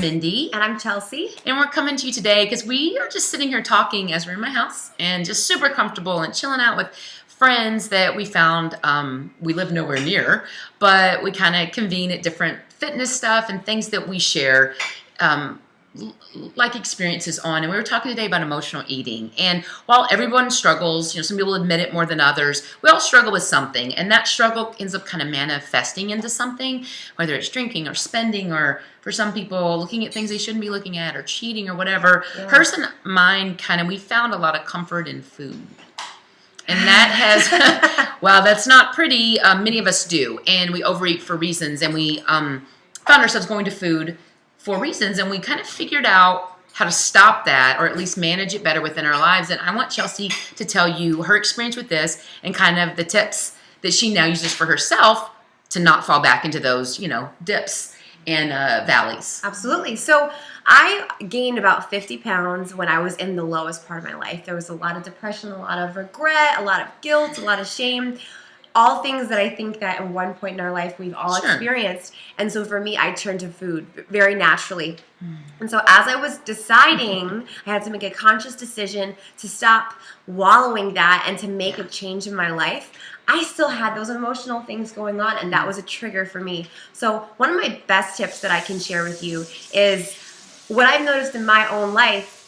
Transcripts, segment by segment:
Mindy. And I'm Chelsea. And we're coming to you today because we are just sitting here talking as we're in my house and just super comfortable and chilling out with friends that we found. We live nowhere near, but we kind of convene at different fitness stuff and things that we share. Like experiences on, and we were talking today about emotional eating. And while everyone struggles, some people admit it more than others, we all struggle with something, and that struggle ends up kind of manifesting into something, whether it's drinking or spending, or for some people looking at things they shouldn't be looking at, or cheating or whatever. Yeah. Pearson, mine, we found a lot of comfort in food. And that has, well, that's not pretty. Many of us do, and we overeat for reasons, and we found ourselves going to food for reasons, and we kind of figured out how to stop that, or at least manage it better within our lives. And I want Chelsea to tell you her experience with this and kind of the tips that she now uses for herself to not fall back into those, dips and valleys. Absolutely. So I gained about 50 pounds when I was in the lowest part of my life. There was a lot of depression, a lot of regret, a lot of guilt, a lot of shame. All things that I think that at one point in our life we've all experienced. And so for me, I turned to food very naturally. And so as I was deciding, I had to make a conscious decision to stop wallowing that and to make a change in my life. I still had those emotional things going on, and that was a trigger for me. So one of my best tips that I can share with you is what I've noticed in my own life.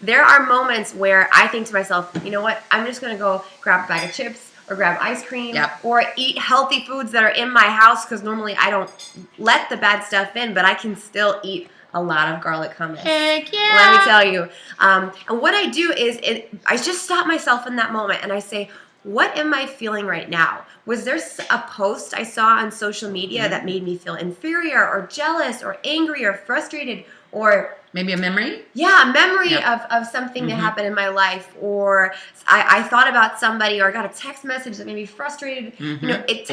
There are moments where I think to myself, you know what, I'm just going to go grab a bag of chips or grab ice cream or eat healthy foods that are in my house, because normally I don't let the bad stuff in, but I can still eat a lot of garlic hummus. Heck yeah. Let me tell you. And what I do is I just stop myself in that moment and I say, what am I feeling right now? Was there a post I saw on social media that made me feel inferior or jealous or angry or frustrated, or maybe a memory? Yeah, a memory of something that happened in my life, or I thought about somebody, or I got a text message that made me frustrated. It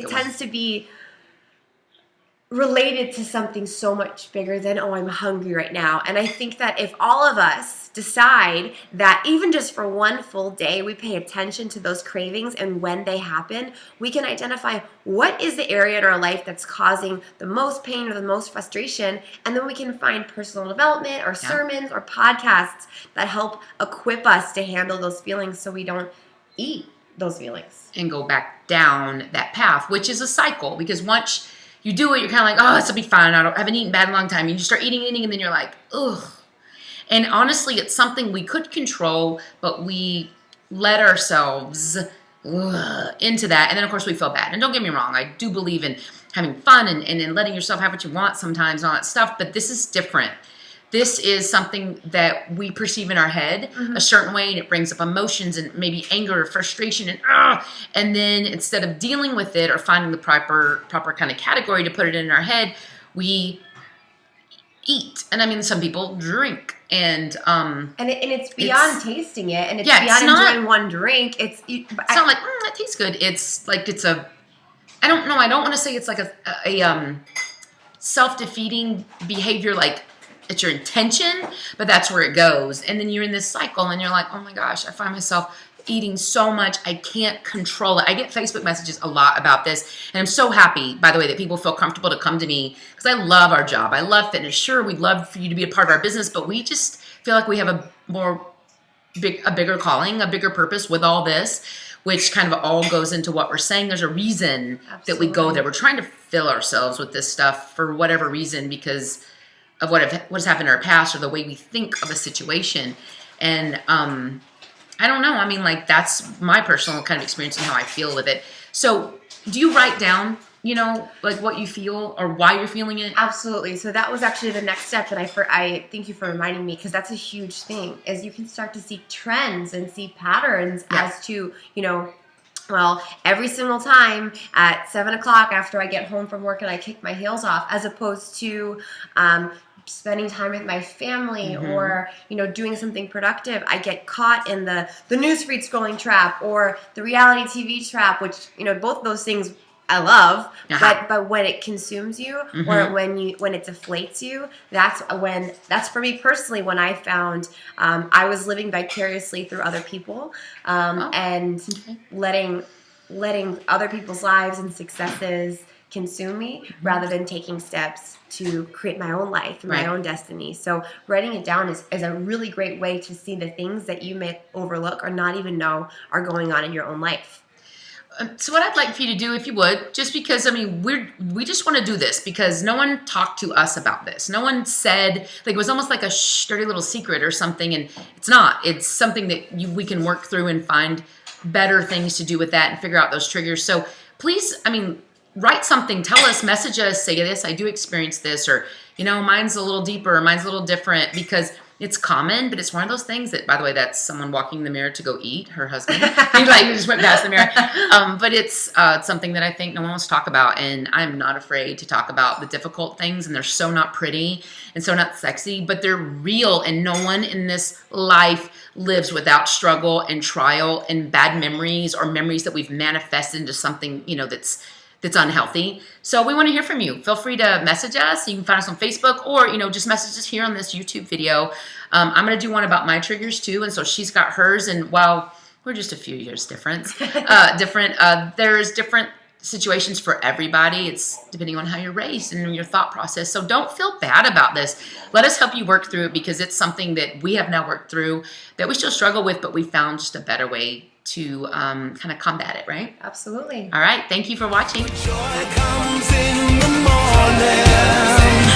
tends to be related to something so much bigger than, oh, I'm hungry right now. And I think that if all of us decide that even just for one full day we pay attention to those cravings, and when they happen, we can identify what is the area in our life that's causing the most pain or the most frustration, and then we can find personal development or sermons or podcasts that help equip us to handle those feelings so we don't eat those feelings. And go back down that path, which is a cycle, because once you do it, you're kind of like, oh, this will be fine. I haven't eaten bad in a long time. And you start eating, and then you're like, ugh. And honestly, it's something we could control, but we let ourselves into that. And then, of course, we feel bad. And don't get me wrong, I do believe in having fun and in letting yourself have what you want sometimes and all that stuff. But this is different. This is something that we perceive in our head a certain way, and it brings up emotions and maybe anger or frustration, and then instead of dealing with it or finding the proper kind of category to put it in our head, we eat. And I mean, some people drink, and it's beyond tasting it, and it's beyond enjoying one drink. It's not like that tastes good. It's like I don't know. I don't want to say it's like a self-defeating behavior, like it's your intention, but that's where it goes. And then you're in this cycle, and you're like, oh my gosh, I find myself eating so much, I can't control it. I get Facebook messages a lot about this, and I'm so happy, by the way, that people feel comfortable to come to me, because I love our job. I love fitness. Sure, we'd love for you to be a part of our business, but we just feel like we have a bigger calling, a bigger purpose with all this, which kind of all goes into what we're saying. There's a reason that we go there. We're trying to fill ourselves with this stuff for whatever reason, because of what has happened in our past, or the way we think of a situation. And I don't know. I mean, like, that's my personal kind of experience and how I feel with it. So do you write down, like what you feel or why you're feeling it? Absolutely. So that was actually the next step that I thank you for reminding me, because that's a huge thing, is you can start to see trends and see patterns as to, well, every single time at 7 o'clock after I get home from work and I kick my heels off, as opposed to spending time with my family or, doing something productive, I get caught in the newsfeed scrolling trap or the reality TV trap, which, both those things I love, but when it consumes you or when it deflates you, that's for me personally when I found I was living vicariously through other people and letting other people's lives and successes consume me rather than taking steps to create my own life and my own destiny. So writing it down is a really great way to see the things that you may overlook or not even know are going on in your own life. So what I'd like for you to do, if you would, just because, I mean, we just want to do this because no one talked to us about this. No one said, like, it was almost like a dirty little secret or something, and it's not. It's something that we can work through and find better things to do with that and figure out those triggers. So please, I mean, write something, tell us, message us, say this, I do experience this, or, you know, mine's a little deeper, or mine's a little different, because it's common, but it's one of those things that, by the way, that's someone walking in the mirror to go eat, her husband. He just went past the mirror. But it's something that I think no one wants to talk about, and I'm not afraid to talk about the difficult things, and they're so not pretty and so not sexy, but they're real, and no one in this life lives without struggle and trial and bad memories or memories that we've manifested into something, you know, that's unhealthy. So we want to hear from you. Feel free to message us. You can find us on Facebook, or, you know, just message us here on this YouTube video. I'm going to do one about my triggers too. And so she's got hers. And while we're just a few years there's different situations for everybody. It's depending on how you're raised and your thought process. So don't feel bad about this. Let us help you work through it, because it's something that we have now worked through that we still struggle with, but we found just a better way to kind of combat it, right? Absolutely. All right. Thank you for watching. Joy comes in the morning.